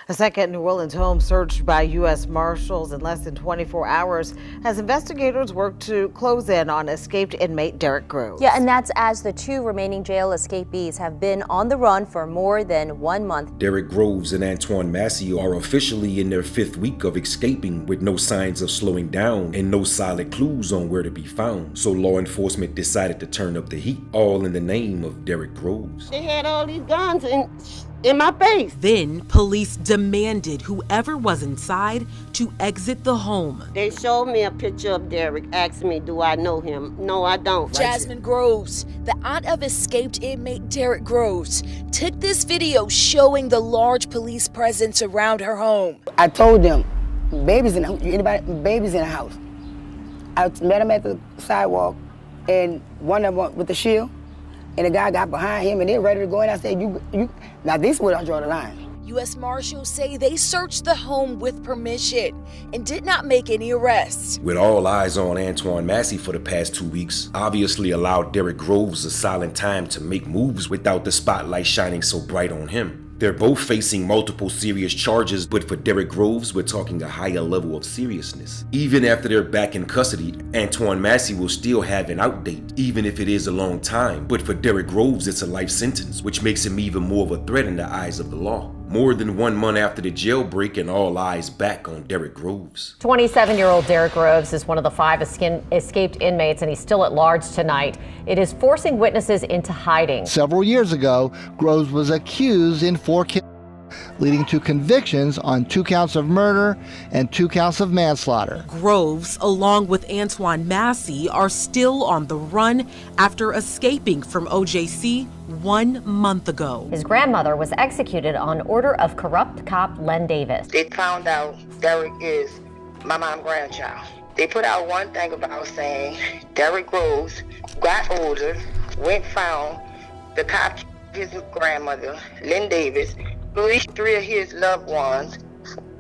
A second New Orleans home searched by U.S. Marshals in less than 24 hours as investigators work to close in on escaped inmate Derrick Groves. Yeah, and that's as the two remaining jail escapees have been on the run for more than 1 month. Derrick Groves and Antoine Massey are officially in their 5th week of escaping with no signs of slowing down and no solid clues on where to be found. So law enforcement decided to turn up the heat, all in the name of Derrick Groves. They had all these guns in my face. Then police demanded whoever was inside to exit the home. They showed me a picture of Derrick, asked me, do I know him? No, I don't. Jasmine Groves, the aunt of escaped inmate Derrick Groves, took this video showing the large police presence around her home. I told them, babies in the house. I met him at the sidewalk, and one of them with the shield, and the guy got behind him, and they're ready to go in. I said, you. Now this is where I draw the line. U.S. Marshals say they searched the home with permission and did not make any arrests. With all eyes on Antoine Massey for the past 2 weeks, obviously allowed Derrick Groves a silent time to make moves without the spotlight shining so bright on him. They're both facing multiple serious charges, but for Derrick Groves, we're talking a higher level of seriousness. Even after they're back in custody, Antoine Massey will still have an out date, even if it is a long time. But for Derrick Groves, it's a life sentence, which makes him even more of a threat in the eyes of the law. More than 1 month after the jailbreak, and all eyes back on Derrick Groves. 27-year-old Derrick Groves is one of the 5 escaped inmates, and he's still at large tonight. It is forcing witnesses into hiding. Several years ago, Groves was accused in 4 killings, leading to convictions on 2 counts of murder and 2 counts of manslaughter. Groves, along with Antoine Massey, are still on the run after escaping from OJC 1 month ago. His grandmother was executed on order of corrupt cop Len Davis. They found out Derrick is my mom's grandchild. They put out one thing about saying Derrick Groves got older, found the cop, his grandmother, Len Davis, 3 of his loved ones,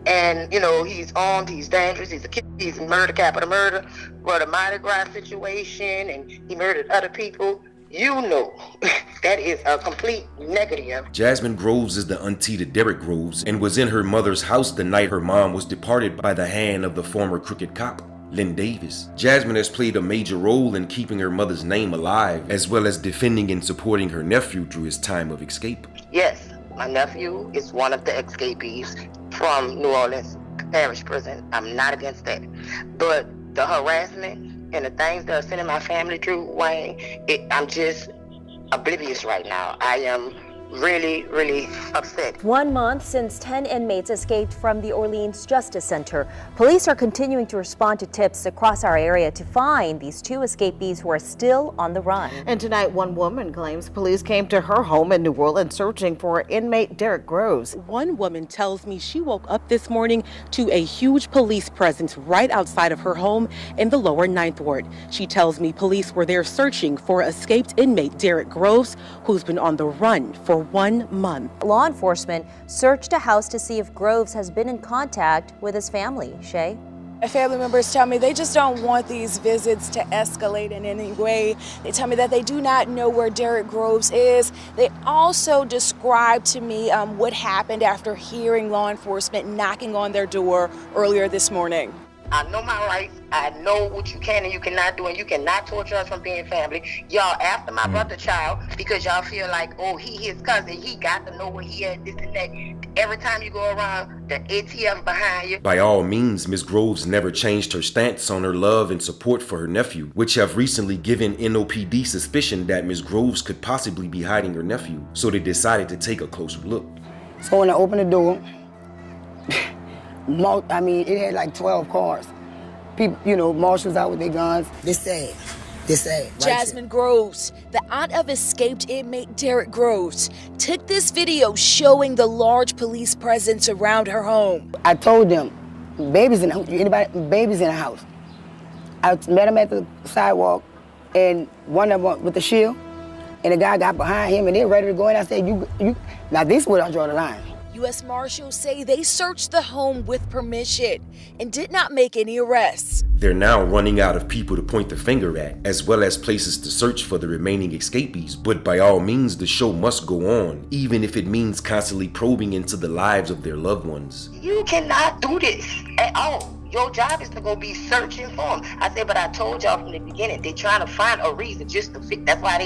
and he's armed, he's dangerous, he's murder, capital murder, a Mardi Gras situation, and he murdered other people. That is a complete negative. Jasmine Groves is the auntie to Derrick Groves and was in her mother's house the night her mom was departed by the hand of the former crooked cop, Len Davis. Jasmine has played a major role in keeping her mother's name alive, as well as defending and supporting her nephew through his time of escape. Yes, my nephew is one of the escapees from New Orleans Parish Prison. I'm not against that. But the harassment and the things that are sending my family through, Wayne, I'm just oblivious right now. I am really, really upset. 1 month since 10 inmates escaped from the Orleans Justice Center. Police are continuing to respond to tips across our area to find these 2 escapees who are still on the run. And tonight, one woman claims police came to her home in New Orleans searching for inmate Derrick Groves. One woman tells me she woke up this morning to a huge police presence right outside of her home in the lower 9th Ward. She tells me police were there searching for escaped inmate Derrick Groves, who's been on the run for 1 month. Law enforcement searched a house to see if Groves has been in contact with his family. Shay? My family members tell me they just don't want these visits to escalate in any way. They tell me that they do not know where Derrick Groves is. They also described to me what happened after hearing law enforcement knocking on their door earlier this morning. I know my rights. I know what you can and you cannot do, and you cannot torture us from being family. Y'all after my brother child because y'all feel like, oh, he his cousin. He got to know where he at, this and that. Every time you go around, the ATF behind you. By all means, Ms. Groves never changed her stance on her love and support for her nephew, which have recently given NOPD suspicion that Ms. Groves could possibly be hiding her nephew. So they decided to take a closer look. So when I opened the door, it had like 12 cars. People, marshals out with their guns. This sad. Jasmine Groves, the aunt of escaped inmate Derrick Groves, took this video showing the large police presence around her home. I told them, babies in the house. I met him at the sidewalk, and one of them with the shield, and the guy got behind him, and they're ready to go in. I said, now this is where I draw the line. U.S. Marshals say they searched the home with permission and did not make any arrests. They're now running out of people to point the finger at, as well as places to search for the remaining escapees. But by all means, the show must go on, even if it means constantly probing into the lives of their loved ones. You cannot do this at all. Your job is to go be searching for them. I said, but I told y'all from the beginning, they're trying to find a reason just to fit. That's why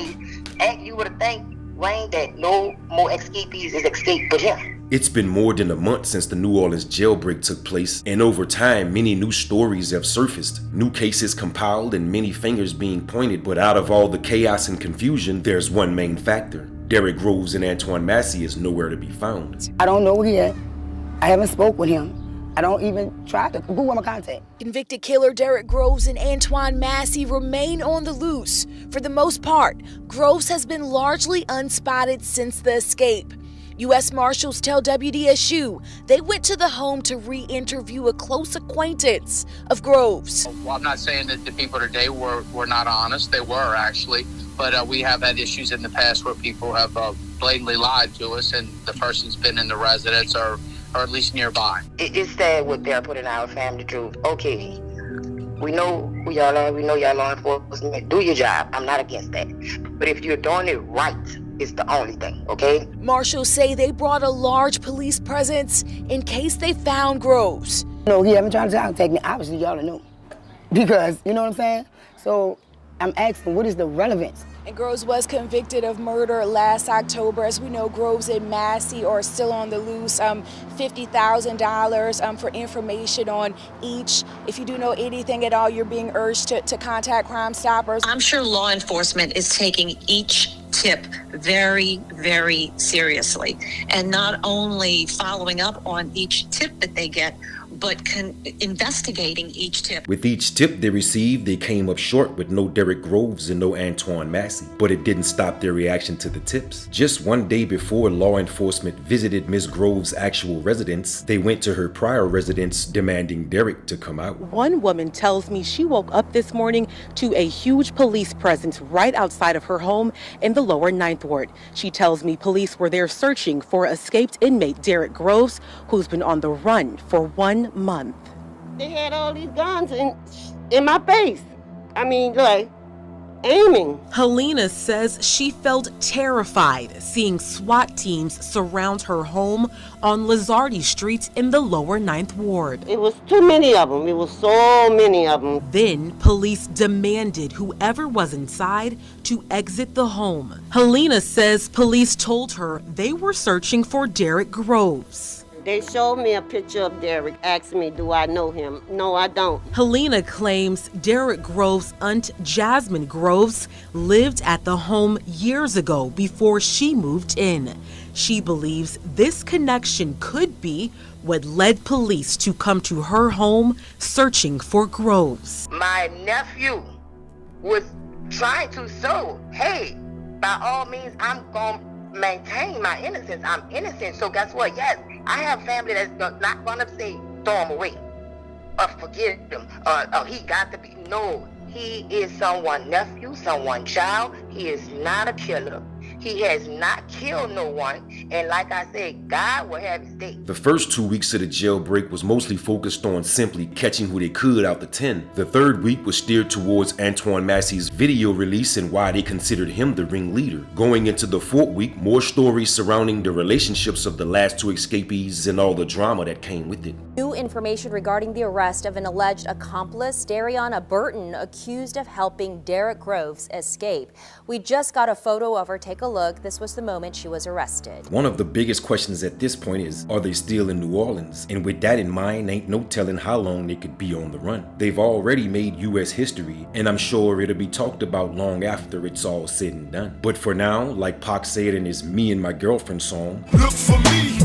you would have think, Wayne, that no more escapees is escaped but him. It's been more than a month since the New Orleans jailbreak took place, and over time, many new stories have surfaced. New cases compiled and many fingers being pointed, but out of all the chaos and confusion, there's one main factor. Derrick Groves and Antoine Massey is nowhere to be found. I don't know where he at. I haven't spoke with him. I don't even try to Google my contact. Convicted killer Derrick Groves and Antoine Massey remain on the loose. For the most part, Groves has been largely unspotted since the escape. U.S. Marshals tell WDSU they went to the home to re-interview a close acquaintance of Groves. Well, I'm not saying that the people today were not honest. They were, actually. But we have had issues in the past where people have blatantly lied to us, and the person's been in the residence or at least nearby. It's sad what they're putting our family through. Okay, we know who y'all are. We know y'all law enforcement. Do your job. I'm not against that. But if you're doing it right, it's the only thing, okay? Marshals say they brought a large police presence in case they found Groves. No, he haven't tried to contact me. Obviously, y'all know. Because, you know what I'm saying? So I'm asking, what is the relevance? And Groves was convicted of murder last October. As we know, Groves and Massey are still on the loose. $50,000 for information on each. If you do know anything at all, you're being urged to contact Crime Stoppers. I'm sure law enforcement is taking each tip very, very seriously, and not only following up on each tip that they get, but investigating each tip. With each tip they received, they came up short with no Derrick Groves and no Antoine Massey. But it didn't stop their reaction to the tips. Just one day before law enforcement visited Ms. Groves' actual residence, they went to her prior residence demanding Derrick to come out. One woman tells me she woke up this morning to a huge police presence right outside of her home in the lower 9th Ward. She tells me police were there searching for escaped inmate Derrick Groves, who's been on the run for 1 month. They had all these guns in my face. I mean, like, aiming. Helena says she felt terrified seeing SWAT teams surround her home on Lizardi Street in the lower 9th Ward. It was too many of them. It was so many of them. Then police demanded whoever was inside to exit the home. Helena says police told her they were searching for Derrick Groves. They showed me a picture of Derrick, asked me, do I know him? No, I don't. Helena claims Derrick Groves' aunt Jasmine Groves lived at the home years ago before she moved in. She believes this connection could be what led police to come to her home searching for Groves. My nephew was trying to show, hey, by all means, I'm going to maintain my innocence. I'm innocent. So guess what? Yes, I have family that's not going to say throw him away or forgive him. He got to be. No, he is someone's nephew, someone's child. He is not a killer. He has not killed no one. And like I said, God will have his day. The first 2 weeks of the jailbreak was mostly focused on simply catching who they could out the 10. The third week was steered towards Antoine Massey's video release and why they considered him the ringleader. Going into the fourth week, more stories surrounding the relationships of the last 2 escapees and all the drama that came with it. New information regarding the arrest of an alleged accomplice, Dariana Burton, accused of helping Derrick Groves escape. We just got a photo of her. Take a look. This was the moment she was arrested. One of the biggest questions at this point is, are they still in New Orleans? And with that in mind, ain't no telling how long they could be on the run. They've already made U.S. history, and I'm sure it'll be talked about long after it's all said and done. But for now, like Pac said in his Me and My Girlfriend song, look for me.